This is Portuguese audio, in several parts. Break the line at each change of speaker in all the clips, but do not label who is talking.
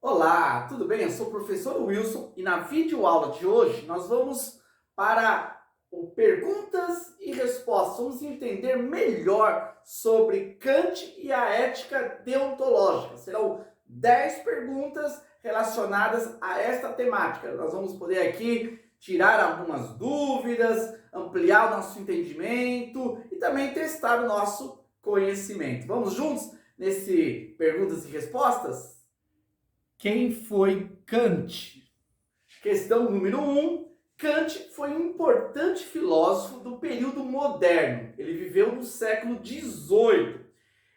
Olá, tudo bem? Eu sou o professor Wilson e na videoaula de hoje nós vamos para o perguntas e respostas. Vamos entender melhor sobre Kant e a ética deontológica. Serão 10 perguntas relacionadas a esta temática. Nós vamos poder aqui tirar algumas dúvidas, ampliar o nosso entendimento e também testar o nosso conhecimento. Vamos juntos nesse perguntas e respostas?
Quem foi Kant?
Questão número 1. Kant foi um importante filósofo do período moderno. Ele viveu no século XVIII.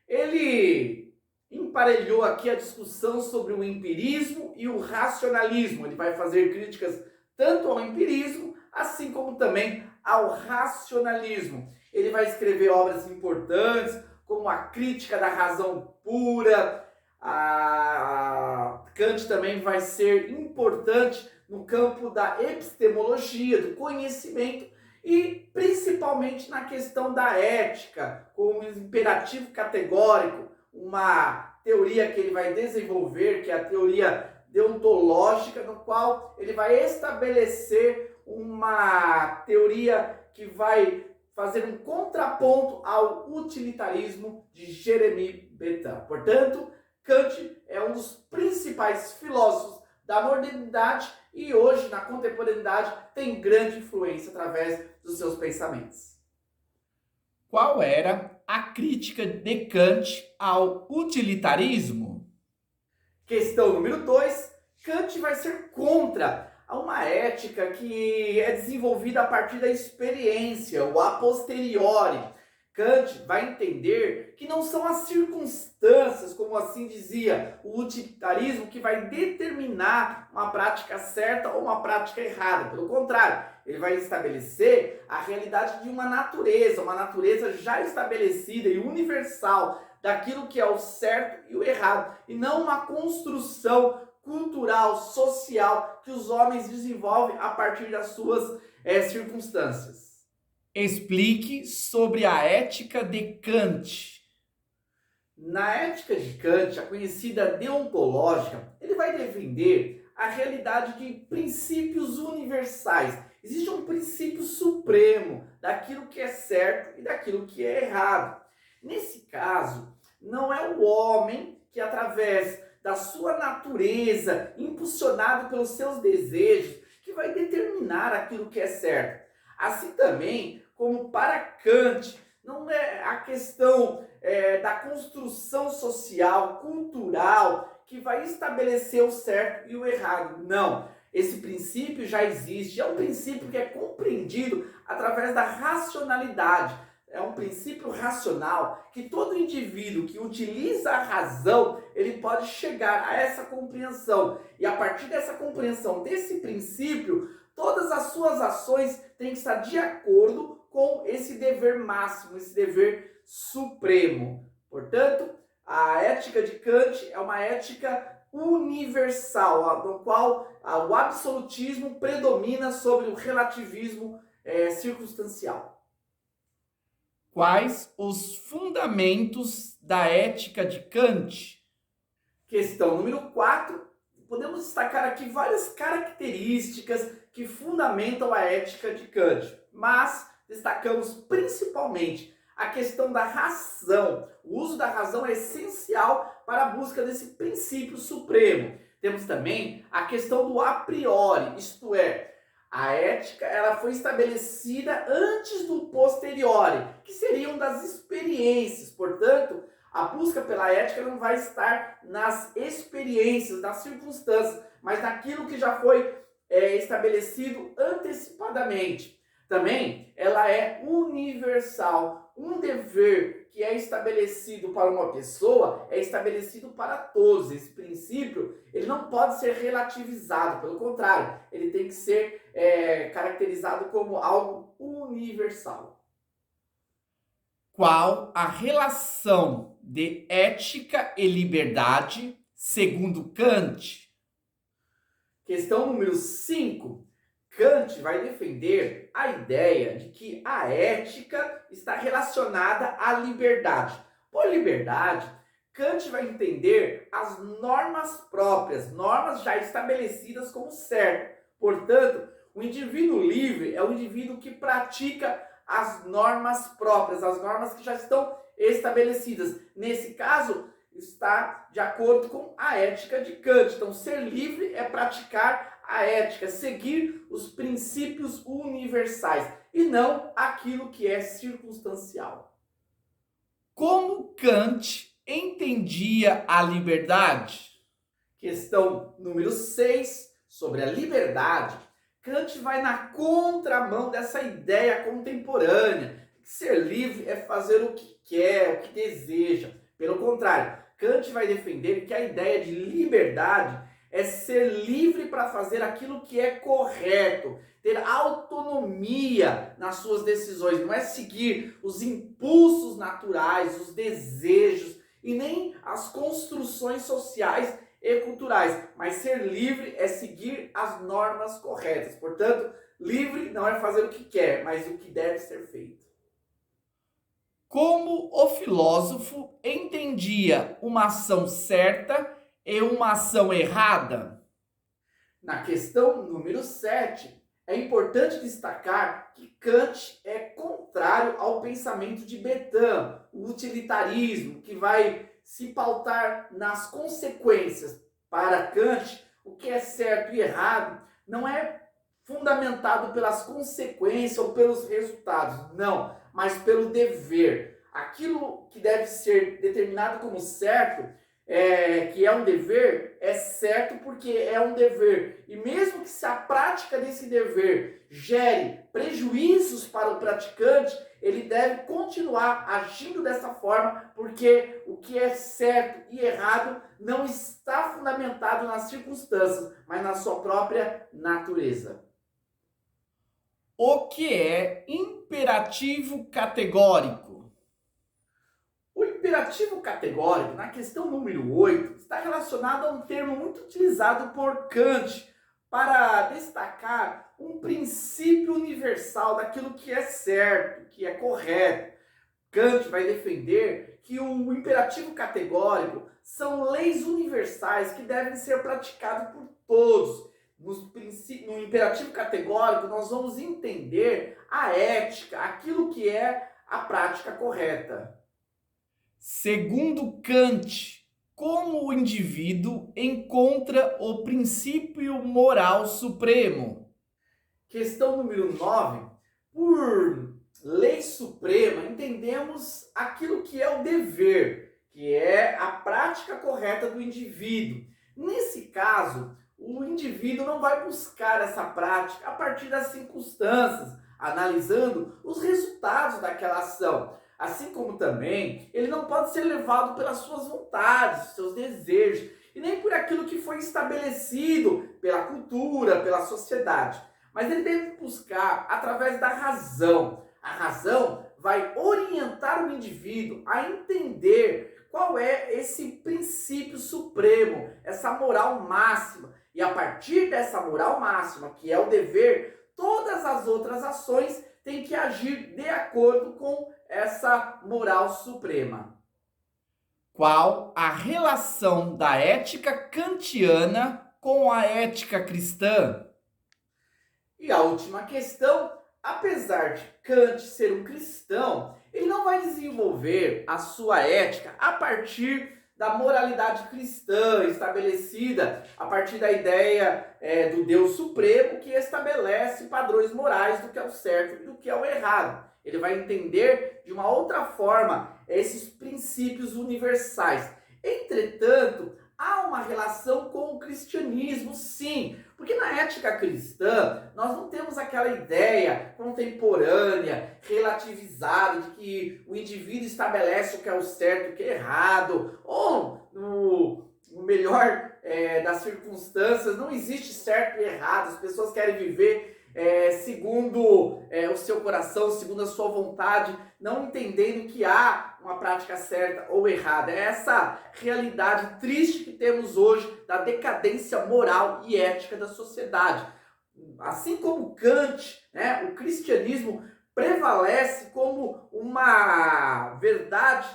Ele emparelhou aqui a discussão sobre o empirismo e o racionalismo. Ele vai fazer críticas tanto ao empirismo, assim como também ao racionalismo. Ele vai escrever obras importantes, como a Crítica da Razão Pura. A Kant também vai ser importante no campo da epistemologia, do conhecimento e principalmente na questão da ética, como imperativo categórico, uma teoria que ele vai desenvolver, que é a teoria deontológica, no qual ele vai estabelecer uma teoria que vai fazer um contraponto ao utilitarismo de Jeremy Bentham. Portanto, Kant é um dos principais filósofos da modernidade e hoje, na contemporaneidade, tem grande influência através dos seus pensamentos.
Qual era a crítica de Kant ao utilitarismo?
Questão número 2. Kant vai ser contra uma ética que é desenvolvida a partir da experiência, o a posteriori. Kant vai entender que não são as circunstâncias, como assim dizia o utilitarismo, que vai determinar uma prática certa ou uma prática errada. Pelo contrário, ele vai estabelecer a realidade de uma natureza já estabelecida e universal daquilo que é o certo e o errado, e não uma construção cultural, social, que os homens desenvolvem a partir das suas circunstâncias.
Explique sobre a ética de Kant.
Na ética de Kant, a conhecida deontológica, ele vai defender a realidade de princípios universais. Existe um princípio supremo daquilo que é certo e daquilo que é errado. Nesse caso, não é o homem que, através da sua natureza, impulsionado pelos seus desejos, que vai determinar aquilo que é certo. Assim também, como para Kant, não é a questão da construção social, cultural, que vai estabelecer o certo e o errado. Não. Esse princípio já existe, é um princípio que é compreendido através da racionalidade. É um princípio racional que todo indivíduo que utiliza a razão, ele pode chegar a essa compreensão. E a partir dessa compreensão, desse princípio, todas as suas ações têm que estar de acordo com esse dever máximo, esse dever supremo. Portanto, a ética de Kant é uma ética universal, no qual o absolutismo predomina sobre o relativismo circunstancial.
Quais os fundamentos da ética de Kant?
Questão número 4. Podemos destacar aqui várias características que fundamentam a ética de Kant, mas destacamos principalmente a questão da razão. O uso da razão é essencial para a busca desse princípio supremo. Temos também a questão do a priori, isto é, a ética ela foi estabelecida antes do posteriori, que seriam das experiências. Portanto, a busca pela ética não vai estar nas experiências, nas circunstâncias, mas naquilo que já foi estabelecido antecipadamente. Também ela é universal. Um dever que é estabelecido para uma pessoa é estabelecido para todos. Esse princípio ele não pode ser relativizado, pelo contrário, ele tem que ser caracterizado como algo universal.
Qual a relação de ética e liberdade, segundo Kant?
Questão número 5. Kant vai defender a ideia de que a ética está relacionada à liberdade. Por liberdade, Kant vai entender as normas próprias, normas já estabelecidas como certo. Portanto, o indivíduo livre é o indivíduo que pratica as normas próprias, as normas que já estão estabelecidas. Nesse caso, está de acordo com a ética de Kant. Então, ser livre é praticar a ética, seguir os princípios universais e não aquilo que é circunstancial.
Como Kant entendia a liberdade?
Questão número 6, sobre a liberdade. Kant vai na contramão dessa ideia contemporânea. Que ser livre é fazer o que quer, o que deseja. Pelo contrário, Kant vai defender que a ideia de liberdade é ser livre para fazer aquilo que é correto, ter autonomia nas suas decisões, não é seguir os impulsos naturais, os desejos e nem as construções sociais e culturais, mas ser livre é seguir as normas corretas. Portanto, livre não é fazer o que quer, mas o que deve ser feito.
Como o filósofo entendia uma ação certa e uma ação errada?
Na questão número 7, é importante destacar que Kant é contrário ao pensamento de Bertin, o utilitarismo, que vai se pautar nas consequências. Para Kant, o que é certo e errado não é fundamentado pelas consequências ou pelos resultados, não, mas pelo dever. Aquilo que deve ser determinado como certo, que é um dever, é certo porque é um dever. E mesmo que se a prática desse dever gere prejuízos para o praticante, ele deve continuar agindo dessa forma, porque o que é certo e errado não está fundamentado nas circunstâncias, mas na sua própria natureza.
O que é imperativo categórico?
O imperativo categórico, na questão número 8, está relacionado a um termo muito utilizado por Kant para destacar um princípio universal daquilo que é certo, que é correto. Kant vai defender que o imperativo categórico são leis universais que devem ser praticadas por todos. No imperativo categórico, nós vamos entender a ética, aquilo que é a prática correta.
Segundo Kant, como o indivíduo encontra o princípio moral supremo?
Questão número 9. Por lei suprema, entendemos aquilo que é o dever, que é a prática correta do indivíduo. Nesse caso, o indivíduo não vai buscar essa prática a partir das circunstâncias, analisando os resultados daquela ação. Assim como também, ele não pode ser levado pelas suas vontades, seus desejos, e nem por aquilo que foi estabelecido pela cultura, pela sociedade. Mas ele deve buscar através da razão. A razão vai orientar o indivíduo a entender qual é esse princípio supremo, essa moral máxima. E a partir dessa moral máxima, que é o dever, todas as outras ações têm que agir de acordo com essa moral suprema.
Qual a relação da ética kantiana com a ética cristã?
E a última questão, apesar de Kant ser um cristão, ele não vai desenvolver a sua ética a partir da moralidade cristã estabelecida, a partir da ideia do Deus Supremo que estabelece padrões morais do que é o certo e do que é o errado. Ele vai entender de uma outra forma esses princípios universais. Entretanto, há uma relação com o cristianismo, sim, porque na ética cristã nós não temos aquela ideia contemporânea, relativizada, de que o indivíduo estabelece o que é o certo e o que é errado, ou no melhor das circunstâncias, não existe certo e errado, as pessoas querem viver segundo o seu coração, segundo a sua vontade, não entendendo que há uma prática certa ou errada. É essa realidade triste que temos hoje da decadência moral e ética da sociedade. Assim como Kant, o cristianismo prevalece como uma verdade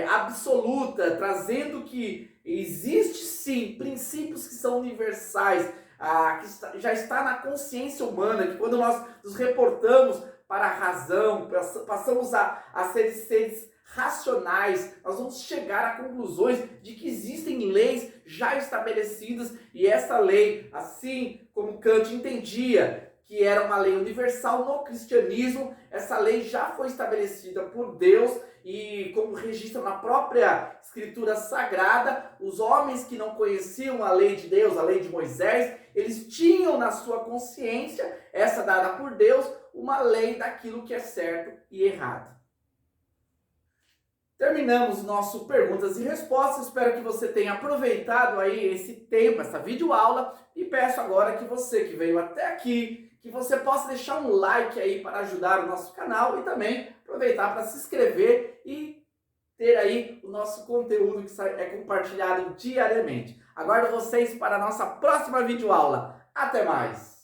absoluta, trazendo que existe sim princípios que são universais, já está na consciência humana, que quando nós nos reportamos para a razão, passamos a ser seres racionais, nós vamos chegar a conclusões de que existem leis já estabelecidas, e essa lei, assim como Kant entendia que era uma lei universal no cristianismo, essa lei já foi estabelecida por Deus, e como registra na própria Escritura Sagrada, os homens que não conheciam a lei de Deus, a lei de Moisés, eles tinham na sua consciência, essa dada por Deus, uma lei daquilo que é certo e errado. Terminamos nosso perguntas e respostas. Espero que você tenha aproveitado aí esse tempo, essa videoaula, e peço agora que você que veio até aqui, que você possa deixar um like aí para ajudar o nosso canal, e também aproveitar para se inscrever e ter aí o nosso conteúdo que é compartilhado diariamente. Aguardo vocês para a nossa próxima videoaula. Até mais!